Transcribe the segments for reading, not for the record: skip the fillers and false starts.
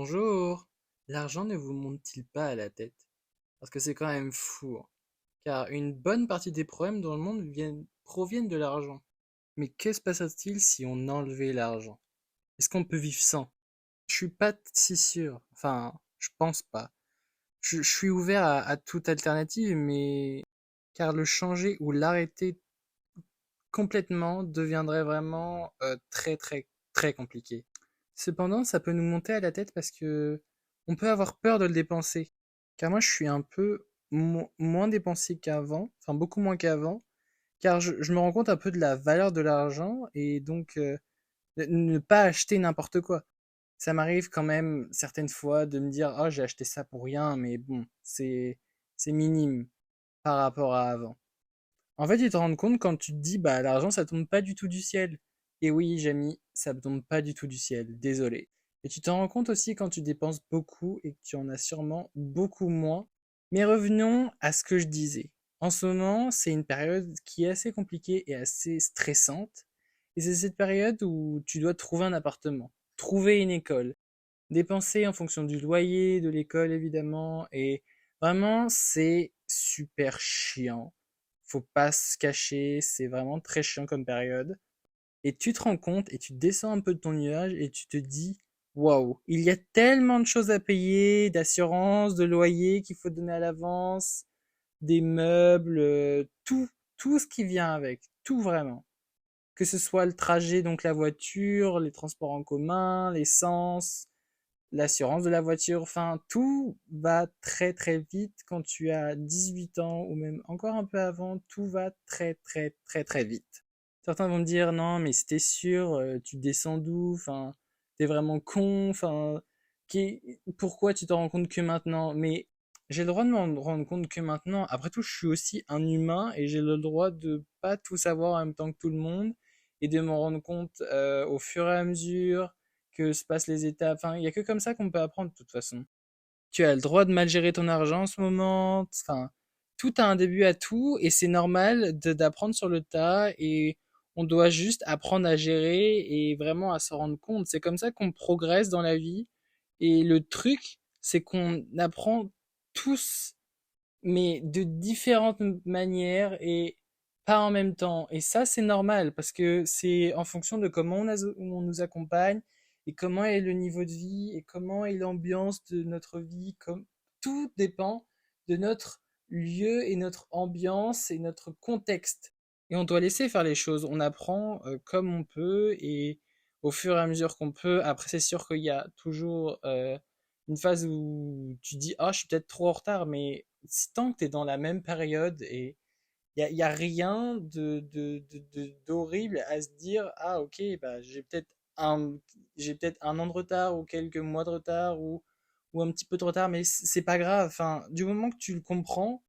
Bonjour. L'argent ne vous monte-t-il pas à la tête? Parce que c'est quand même fou, hein. Car une bonne partie des problèmes dans le monde proviennent de l'argent. Mais que se passerait-il si on enlevait l'argent? Est-ce qu'on peut vivre sans? Je suis pas si sûr. Enfin, je pense pas. Je suis ouvert à toute alternative, mais car le changer ou l'arrêter complètement deviendrait vraiment très très très compliqué. Cependant, ça peut nous monter à la tête parce que on peut avoir peur de le dépenser. Car moi, je suis un peu moins dépensier qu'avant, enfin beaucoup moins qu'avant, car je me rends compte un peu de la valeur de l'argent et donc ne pas acheter n'importe quoi. Ça m'arrive quand même certaines fois de me dire, oh, j'ai acheté ça pour rien, mais bon, c'est minime par rapport à avant. En fait, tu te rends compte quand tu te dis, bah, l'argent, ça tombe pas du tout du ciel. Et oui, Jamy, ça ne tombe pas du tout du ciel, désolé. Et tu t'en rends compte aussi quand tu dépenses beaucoup et que tu en as sûrement beaucoup moins. Mais revenons à ce que je disais. En ce moment, c'est une période qui est assez compliquée et assez stressante. Et c'est cette période où tu dois trouver un appartement, trouver une école, dépenser en fonction du loyer, de l'école évidemment. Et vraiment, c'est super chiant. Faut pas se cacher, c'est vraiment très chiant comme période. Et tu te rends compte et tu descends un peu de ton nuage et tu te dis, waouh, il y a tellement de choses à payer, d'assurance, de loyer qu'il faut donner à l'avance, des meubles, tout ce qui vient avec, tout vraiment. Que ce soit le trajet, donc la voiture, les transports en commun, l'essence, l'assurance de la voiture, enfin, tout va très très vite quand tu as 18 ans ou même encore un peu avant, tout va très très très très vite. Certains vont me dire non, mais c'était sûr, tu descends d'où, enfin, t'es vraiment con, enfin, pourquoi tu t'en rends compte que maintenant? Mais j'ai le droit de m'en rendre compte que maintenant. Après tout, je suis aussi un humain et j'ai le droit de pas tout savoir en même temps que tout le monde et de m'en rendre compte au fur et à mesure que se passent les étapes. Enfin, il y a que comme ça qu'on peut apprendre de toute façon. Tu as le droit de mal gérer ton argent en ce moment. Enfin, tout a un début à tout et c'est normal d'apprendre sur le tas et on doit juste apprendre à gérer et vraiment à se rendre compte. C'est comme ça qu'on progresse dans la vie. Et le truc, c'est qu'on apprend tous, mais de différentes manières et pas en même temps. Et ça, c'est normal parce que c'est en fonction de comment on nous accompagne et comment est le niveau de vie et comment est l'ambiance de notre vie. Comme tout dépend de notre lieu et notre ambiance et notre contexte. Et on doit laisser faire les choses. On apprend comme on peut et au fur et à mesure qu'on peut. Après, c'est sûr qu'il y a toujours une phase où tu dis ah je suis peut-être trop en retard, mais si tant que tu es dans la même période et y a rien d'horrible à se dire ah ok bah un j'ai peut-être un an de retard ou quelques mois de retard ou un petit peu de retard, mais c'est pas grave. Enfin, du moment que tu le comprends,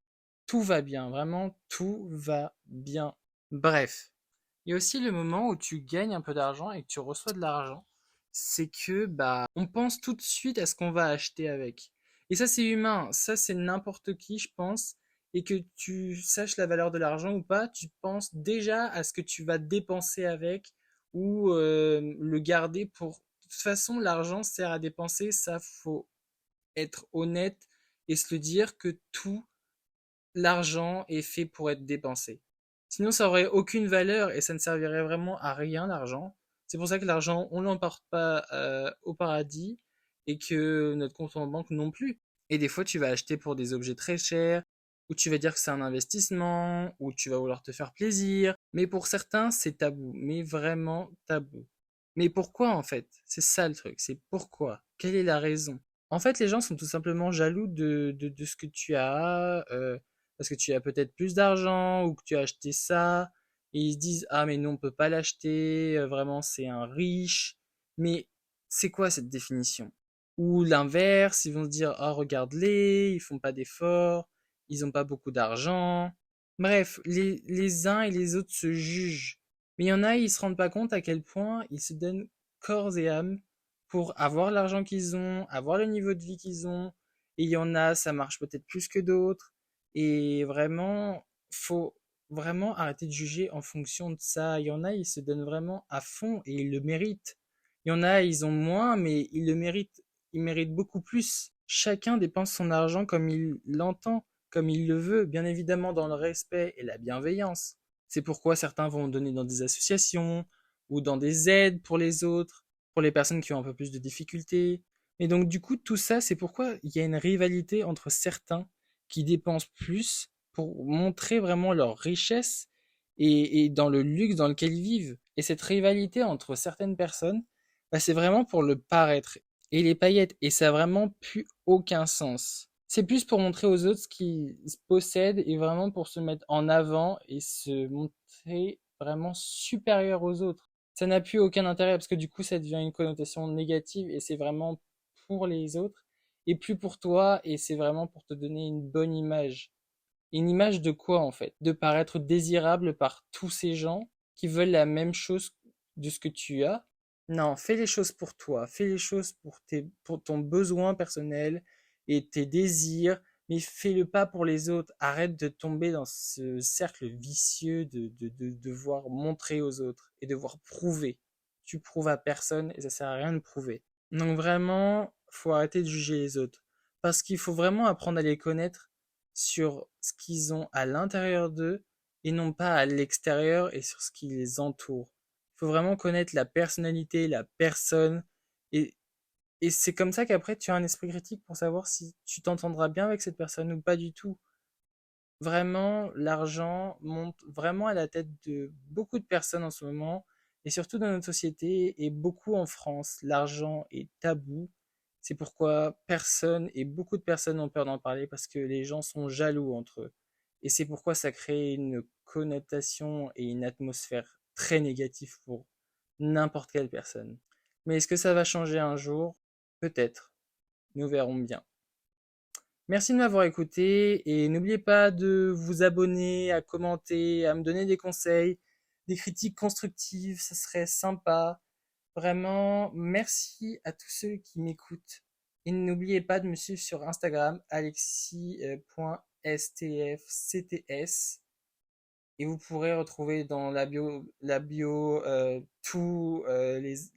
tout va bien, vraiment tout va bien. Bref, il y a aussi le moment où tu gagnes un peu d'argent et que tu reçois de l'argent. C'est que bah on pense tout de suite à ce qu'on va acheter avec. Et ça c'est humain, ça c'est n'importe qui je pense. Et que tu saches la valeur de l'argent ou pas, tu penses déjà à ce que tu vas dépenser avec ou le garder pour... De toute façon, l'argent sert à dépenser, ça faut être honnête et se le dire que tout l'argent est fait pour être dépensé. Sinon, ça aurait aucune valeur et ça ne servirait vraiment à rien, l'argent. C'est pour ça que l'argent, on l'emporte pas au paradis et que notre compte en banque non plus. Et des fois, tu vas acheter pour des objets très chers, ou tu vas dire que c'est un investissement, ou tu vas vouloir te faire plaisir. Mais pour certains, c'est tabou, mais vraiment tabou. Mais pourquoi en fait? C'est ça le truc, c'est pourquoi? Quelle est la raison? En fait, les gens sont tout simplement jaloux de ce que tu as, parce que tu as peut-être plus d'argent ou que tu as acheté ça, et ils se disent, ah mais non, on peut pas l'acheter, vraiment c'est un riche. Mais c'est quoi cette définition? Ou l'inverse, ils vont se dire, ah regarde-les, ils font pas d'efforts, ils ont pas beaucoup d'argent. Bref, les uns et les autres se jugent. Mais il y en a, ils se rendent pas compte à quel point ils se donnent corps et âme pour avoir l'argent qu'ils ont, avoir le niveau de vie qu'ils ont. Et il y en a, ça marche peut-être plus que d'autres. Et vraiment, faut vraiment arrêter de juger en fonction de ça. Il y en a, ils se donnent vraiment à fond et ils le méritent. Il y en a, ils ont moins, mais ils le méritent ils méritent beaucoup plus. Chacun dépense son argent comme il l'entend, comme il le veut, bien évidemment dans le respect et la bienveillance. C'est pourquoi certains vont donner dans des associations ou dans des aides pour les autres, pour les personnes qui ont un peu plus de difficultés. Et donc du coup, tout ça, c'est pourquoi il y a une rivalité entre certains qui dépensent plus pour montrer vraiment leur richesse et dans le luxe dans lequel ils vivent. Et cette rivalité entre certaines personnes, bah, c'est vraiment pour le paraître et les paillettes. Et ça a vraiment plus aucun sens. C'est plus pour montrer aux autres ce qu'ils possèdent et vraiment pour se mettre en avant et se montrer vraiment supérieur aux autres. Ça n'a plus aucun intérêt parce que du coup, ça devient une connotation négative et c'est vraiment pour les autres et plus pour toi et c'est vraiment pour te donner une bonne image. Une image de quoi en fait? De paraître désirable par tous ces gens qui veulent la même chose de ce que tu as. Non, fais les choses pour toi, fais les choses pour ton besoin personnel et tes désirs, mais fais-le pas pour les autres. Arrête de tomber dans ce cercle vicieux de devoir montrer aux autres et devoir prouver. Tu prouves à personne et ça sert à rien de prouver. Donc vraiment, faut arrêter de juger les autres. Parce qu'il faut vraiment apprendre à les connaître sur ce qu'ils ont à l'intérieur d'eux et non pas à l'extérieur et sur ce qui les entoure. Il faut vraiment connaître la personnalité, la personne et, et c'est comme ça qu'après tu as un esprit critique pour savoir si tu t'entendras bien avec cette personne ou pas du tout. Vraiment, l'argent monte vraiment à la tête de beaucoup de personnes en ce moment, et surtout dans notre société, et beaucoup en France. L'argent est tabou. C'est pourquoi personne et beaucoup de personnes ont peur d'en parler parce que les gens sont jaloux entre eux. Et c'est pourquoi ça crée une connotation et une atmosphère très négative pour n'importe quelle personne. Mais est-ce que ça va changer un jour? Peut-être. Nous verrons bien. Merci de m'avoir écouté et n'oubliez pas de vous abonner, à commenter, à me donner des conseils, des critiques constructives, ça serait sympa. Vraiment, merci à tous ceux qui m'écoutent. Et n'oubliez pas de me suivre sur Instagram, alexis.stfcts. Et vous pourrez retrouver dans la bio tous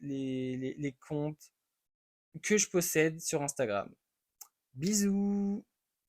les comptes que je possède sur Instagram. Bisous!